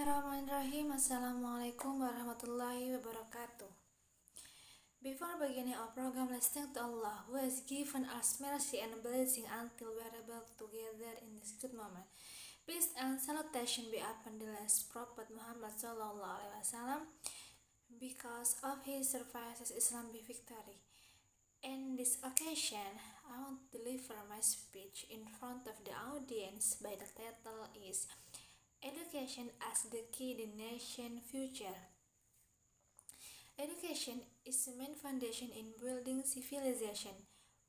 Bismillahirrahmanirrahim. Assalamualaikum warahmatullahi wabarakatuh. Before beginning our program, let's thank to Allah who has given us mercy and blessing until we are able together in this good moment. Peace and salutation be upon the last Prophet Muhammad Sallallahu Alaihi Wasallam. Because of his services, Islam be victory. In this occasion, I want to deliver my speech in front of the audience by the title is Education as the Key to Nation Future. Education is the main foundation in building civilization.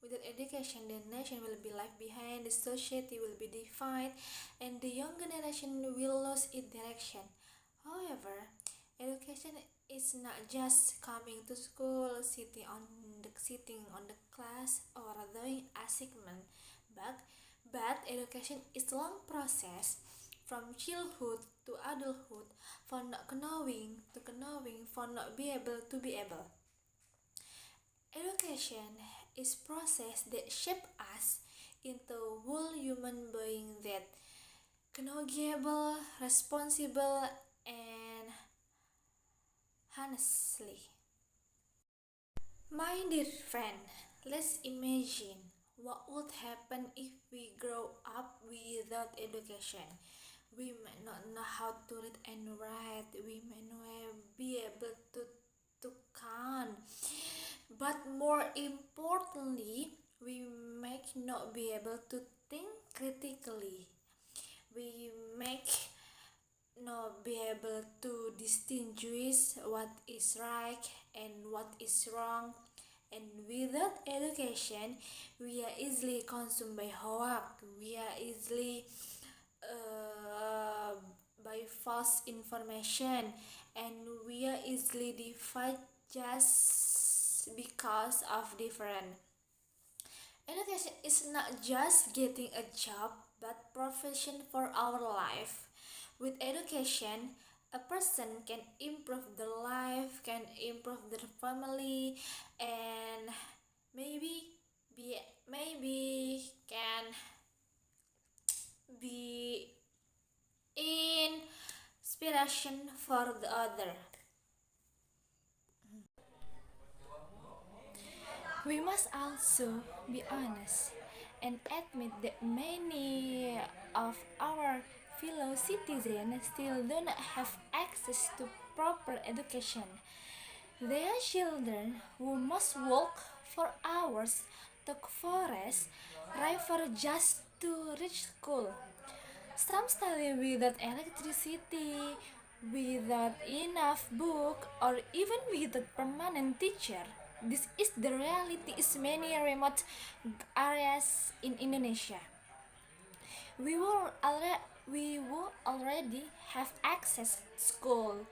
Without education, the nation will be left behind, the society will be divided, and the young generation will lose its direction. However, education is not just coming to school, sitting on the class, or doing assignment, but education is a long process from childhood to adulthood, for not knowing to knowing, for not be able to be able. Education is process that shape us into whole human being that knowledgeable, responsible, and honestly. My dear friend, let's imagine what would happen if we grow up without education. We may not know how to read and write, we may not be able to count, but more importantly, we may not be able to think critically. We may not be able to distinguish what is right and what is wrong. And without education, we are easily consumed by homework. We are easily by false information, and we are easily divided just because of different. Education is not just getting a job but profession for our life. With education, a person can improve their life, can improve their family, and maybe can be inspiration for the other. We must also be honest and admit that many of our fellow citizens still do not have access to proper education. There are children who must walk for hours to forest river just to reach school. Some study without electricity, without enough book, or even without permanent teacher. This is the reality in many remote areas in Indonesia. We will already have access to school,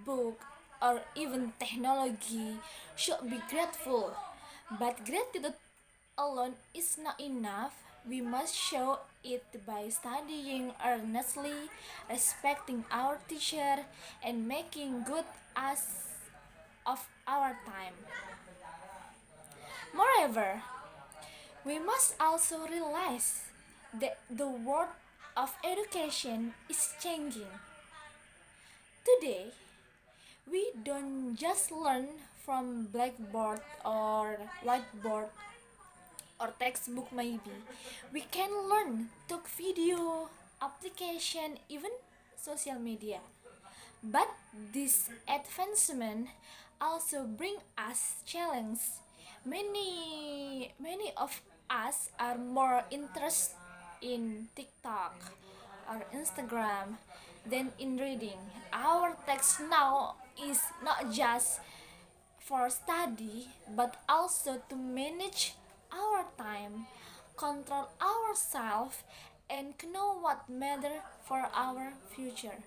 book, or even technology. Should be grateful, but gratitude alone is not enough. We must show it by studying earnestly, respecting our teacher, and making good use of our time. Moreover, we must also realize that the world of education is changing. Today, we don't just learn from blackboard or whiteboard or textbook maybe. We can learn through video, application, even social media. But this advancement also bring us challenge. Many of us are more interested in TikTok or Instagram than in reading. Our text now is not just for study but also to manage our time, control ourselves, and know what matter for our future.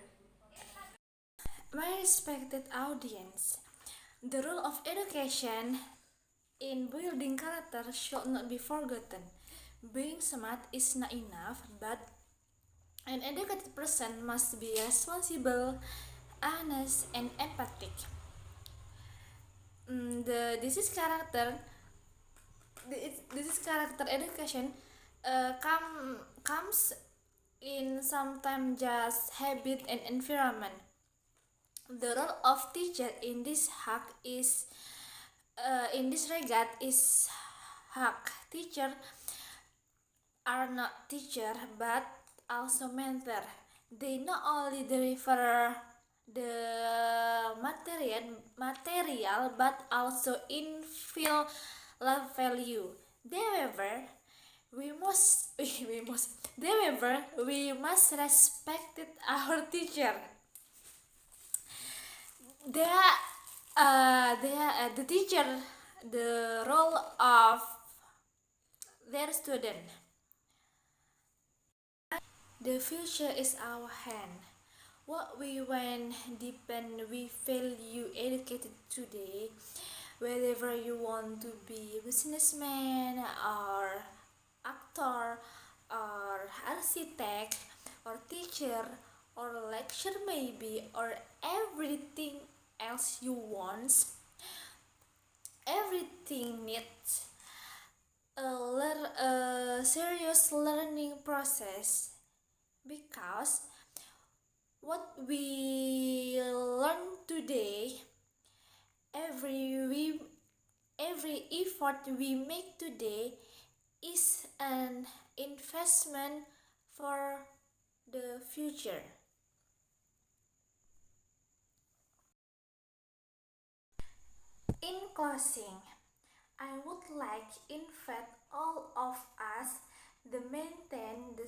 My respected audience, the role of education in building character should not be forgotten. Being smart is not enough, but an educated person must be responsible, honest, and empathic. This is character education comes in sometimes just habit and environment. The role of teacher in this hack is in this regard is hack. Teacher are not teacher but also mentor. They not only deliver the material but also infill love value. However, we must respect our teacher. The teacher, the role of their student. The future is our hand. What we want depend we value educated today. Whether you want to be a businessman or actor or architect or teacher or lecturer maybe or everything else you want, everything needs a serious learning process because what we learn today, every effort we make today is an investment for the future. In closing, I would like invite all of us to maintain the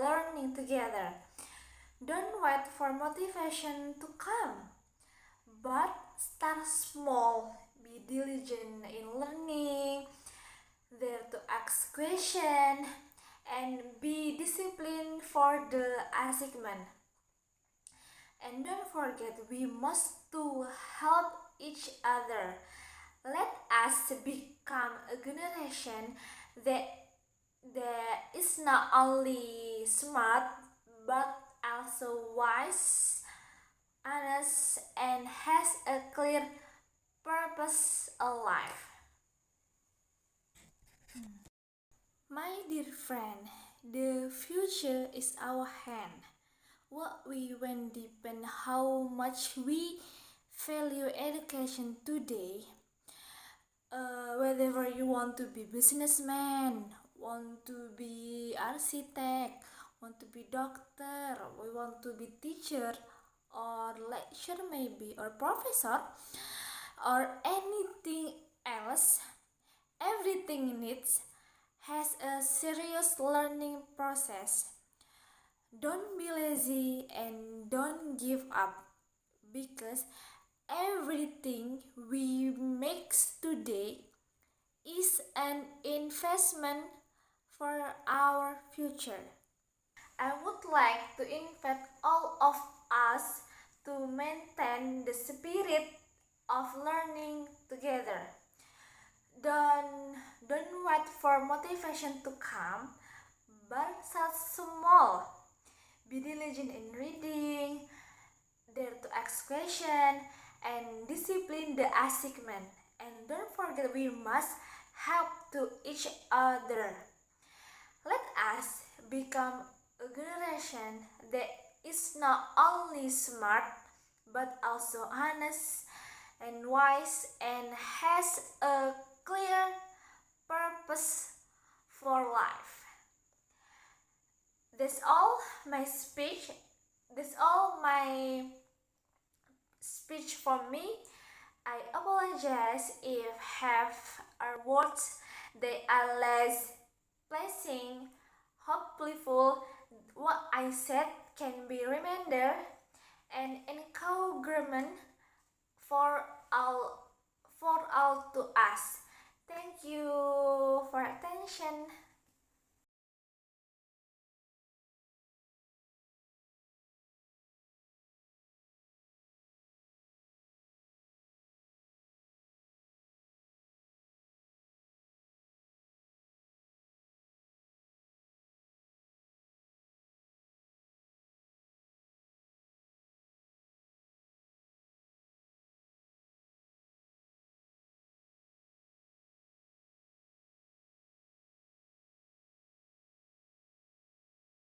learning together. Don't wait for motivation to come, but start small. Be diligent in learning, dare to ask questions, and be disciplined for the achievement. And don't forget, we must to help each other. Let us become a generation that is not only smart but also wise, honest, and has a clear purpose in life. My dear friend, the future is our hand. What we want depend how much we value education today. Whether you want to be businessman, want to be architect, want to be doctor, we want to be teacher or lecturer maybe or professor or anything else, everything needs has a serious learning process. Don't be lazy and don't give up because everything we make today is an investment for our future. I would like to invite all of us to maintain the spirit of learning together. Don't, don't wait for motivation to come, but start small. Be diligent in reading, dare to ask questions, and discipline the assignment. And don't forget, we must help to each other. Let us become a generation that is not only smart but also honest and wise and has a clear purpose for life. That's all my speech. That's all my speech from me. I apologize if have words that are less pleasing. Hopeful what I said can be reminder and encouragement for all to us. Thank you